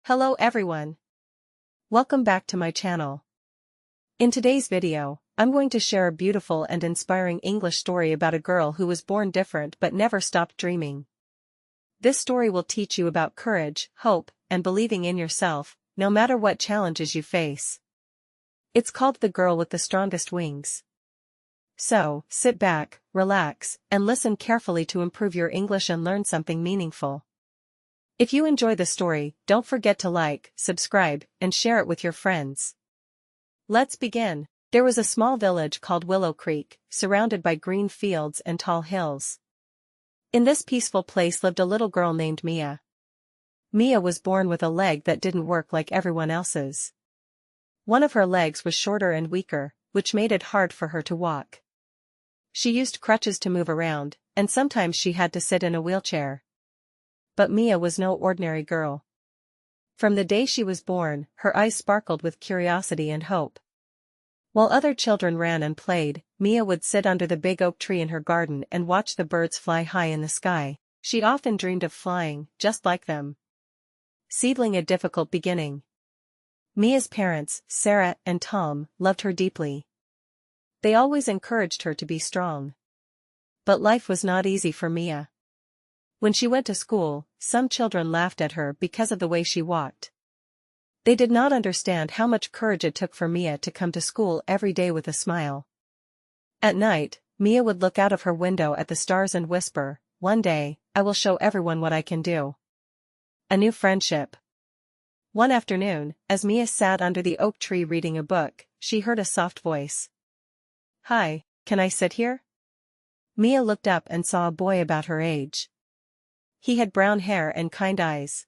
Hello everyone. Welcome back to my channel. In today's video, I'm going to share a beautiful and inspiring English story about a girl who was born different but never stopped dreaming. This story will teach you about courage, hope, and believing in yourself, no matter what challenges you face. It's called The Girl with the Strongest Wings. So, sit back, relax, and listen carefully to improve your English and learn something meaningful. If you enjoy the story, don't forget to like, subscribe, and share it with your friends. Let's begin. There was a small village called Willow Creek, surrounded by green fields and tall hills. In this peaceful place lived a little girl named Mia. Mia was born with a leg that didn't work like everyone else's. One of her legs was shorter and weaker, which made it hard for her to walk. She used crutches to move around, and sometimes she had to sit in a wheelchair. But Mia was no ordinary girl. From the day she was born, her eyes sparkled with curiosity and hope. While other children ran and played, Mia would sit under the big oak tree in her garden and watch the birds fly high in the sky. She often dreamed of flying, just like them. Seedling a difficult beginning. Mia's parents, Sarah and Tom, loved her deeply. They always encouraged her to be strong. But life was not easy for Mia. When she went to school, some children laughed at her because of the way she walked. They did not understand how much courage it took for Mia to come to school every day with a smile. At night, Mia would look out of her window at the stars and whisper, "One day, I will show everyone what I can do." A new friendship. One afternoon, as Mia sat under the oak tree reading a book, she heard a soft voice. "Hi, can I sit here?" Mia looked up and saw a boy about her age. He had brown hair and kind eyes.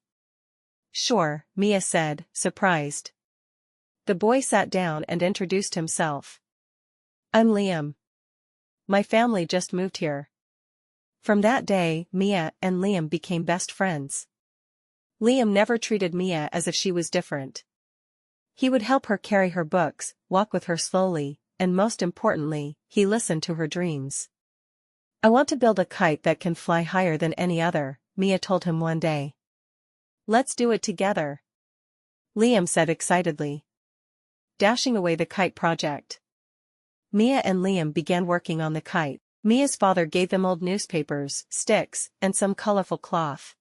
"Sure," Mia said, surprised. The boy sat down and introduced himself. "I'm Liam. My family just moved here." From that day, Mia and Liam became best friends. Liam never treated Mia as if she was different. He would help her carry her books, walk with her slowly, and most importantly, he listened to her dreams. "I want to build a kite that can fly higher than any other," Mia told him one day. "Let's do it together," Liam said excitedly, dashing away the kite project. Mia and Liam began working on the kite. Mia's father gave them old newspapers, sticks, and some colorful cloth.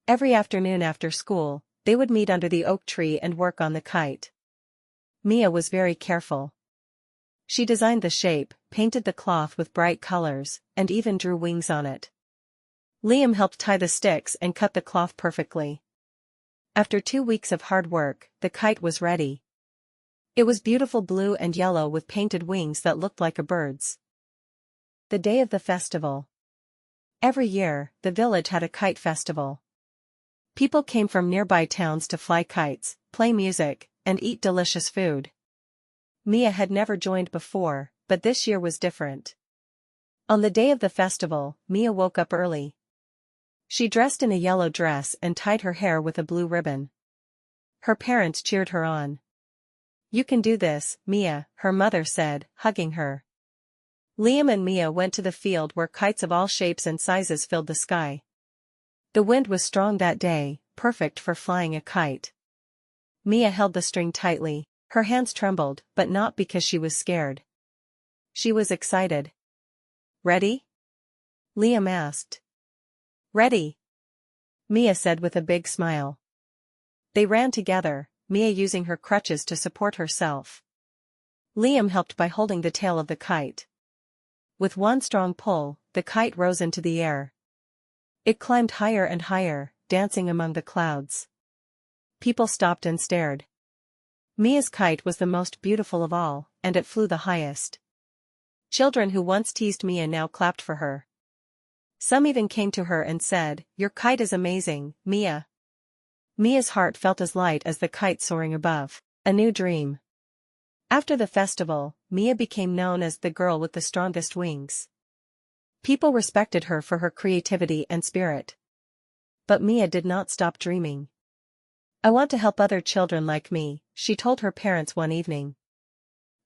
Every afternoon after school, they would meet under the oak tree and work on the kite. Mia was very careful. She designed the shape, painted the cloth with bright colors, and even drew wings on it. Liam helped tie the sticks and cut the cloth perfectly. After 2 weeks of hard work, the kite was ready. It was beautiful blue and yellow with painted wings that looked like a bird's. The day of the festival. Every year, the village had a kite festival. People came from nearby towns to fly kites, play music, and eat delicious food. Mia had never joined before, but this year was different. On the day of the festival, Mia woke up early. She dressed in a yellow dress and tied her hair with a blue ribbon. Her parents cheered her on. "You can do this, Mia," her mother said, hugging her. Liam and Mia went to the field where kites of all shapes and sizes filled the sky. The wind was strong that day, perfect for flying a kite. Mia held the string tightly. Her hands trembled, but not because she was scared. She was excited. "Ready?" Liam asked. "Ready," Mia said with a big smile. They ran together, Mia using her crutches to support herself. Liam helped by holding the tail of the kite. With one strong pull, the kite rose into the air. It climbed higher and higher, dancing among the clouds. People stopped and stared. Mia's kite was the most beautiful of all, and it flew the highest. Children who once teased Mia now clapped for her. Some even came to her and said, "Your kite is amazing, Mia." Mia's heart felt as light as the kite soaring above. A new dream. After the festival, Mia became known as the girl with the strongest wings. People respected her for her creativity and spirit. But Mia did not stop dreaming. "I want to help other children like me," she told her parents one evening.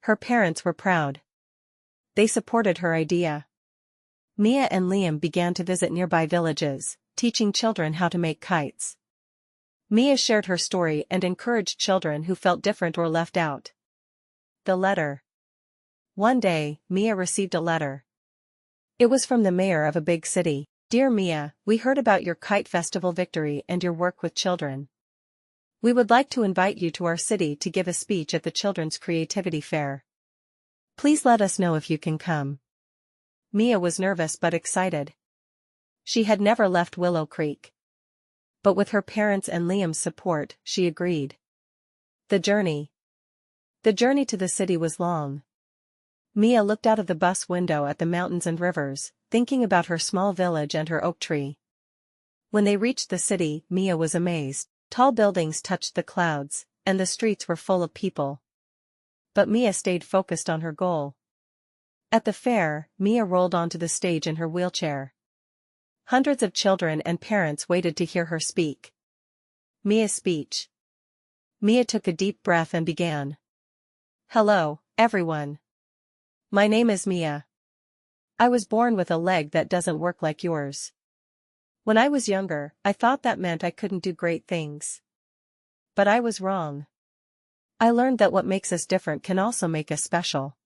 Her parents were proud. They supported her idea. Mia and Liam began to visit nearby villages, teaching children how to make kites. Mia shared her story and encouraged children who felt different or left out. The letter. One day, Mia received a letter. It was from the mayor of a big city. Dear Mia, we heard about your kite festival victory and your work with children. We would like to invite you to our city to give a speech at the Children's Creativity Fair. Please let us know if you can come. Mia was nervous but excited. She had never left Willow Creek. But with her parents' and Liam's support, she agreed. The journey. The journey to the city was long. Mia looked out of the bus window at the mountains and rivers, thinking about her small village and her oak tree. When they reached the city, Mia was amazed. Tall buildings touched the clouds, and the streets were full of people. But Mia stayed focused on her goal. At the fair, Mia rolled onto the stage in her wheelchair. Hundreds of children and parents waited to hear her speak. Mia's speech. Mia took a deep breath and began. Hello, everyone. My name is Mia. I was born with a leg that doesn't work like yours. When I was younger, I thought that meant I couldn't do great things. But I was wrong. I learned that what makes us different can also make us special.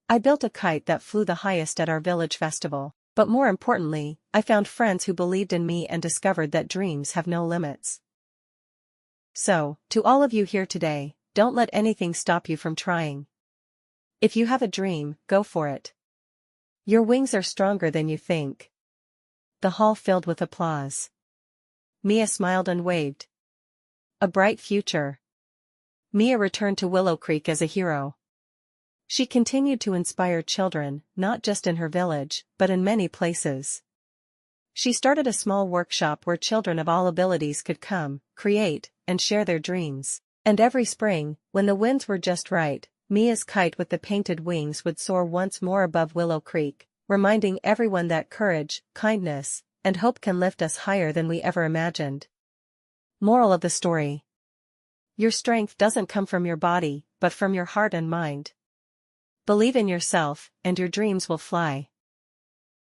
I built a kite that flew the highest at our village festival, but more importantly, I found friends who believed in me and discovered that dreams have no limits. So, to all of you here today, don't let anything stop you from trying. If you have a dream, go for it. Your wings are stronger than you think. The hall filled with applause. Mia smiled and waved. A bright future. Mia returned to Willow Creek as a hero. She continued to inspire children, not just in her village, but in many places. She started a small workshop where children of all abilities could come, create, and share their dreams. And every spring, when the winds were just right, Mia's kite with the painted wings would soar once more above Willow Creek, reminding everyone that courage, kindness, and hope can lift us higher than we ever imagined. Moral of the story. Your strength doesn't come from your body, but from your heart and mind. Believe in yourself, and your dreams will fly.